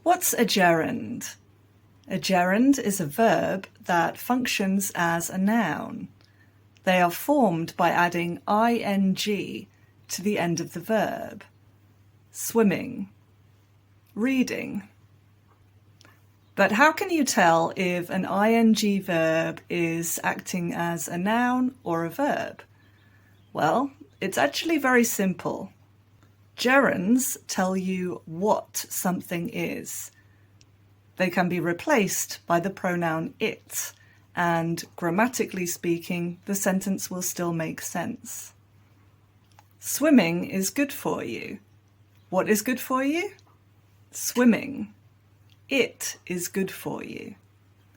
What's a gerund? A gerund is a verb that functions as a noun. They are formed by adding ing to the end of the verb. Swimming, reading. But how can you tell if an ing verb is acting as a noun or a verb? Well, it's actually very simple. Gerunds tell you what something is. They can be replaced by the pronoun it, and grammatically speaking, the sentence will still make sense. Swimming is good for you. What is good for you? Swimming. It is good for you.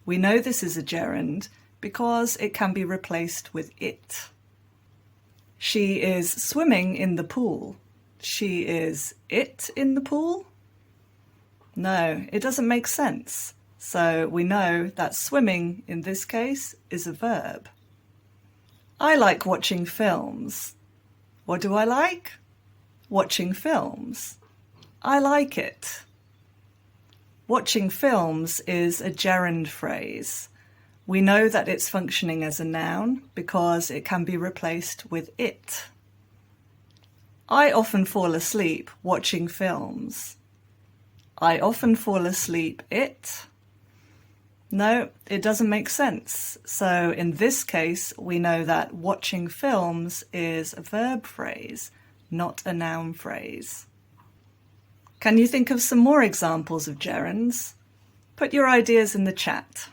We know this is a gerund because it can be replaced with it. She is swimming in the pool. She is it in the pool? No, it doesn't make sense. So we know that swimming in this case is a verb. I like watching films. What do I like? Watching films. I like it. Watching films is a gerund phrase. We know that it's functioning as a noun because it can be replaced with it. I often fall asleep watching films. I often fall asleep it. No, it doesn't make sense. So in this case, we know that watching films is a verb phrase, not a noun phrase. Can you think of some more examples of gerunds? Put your ideas in the chat.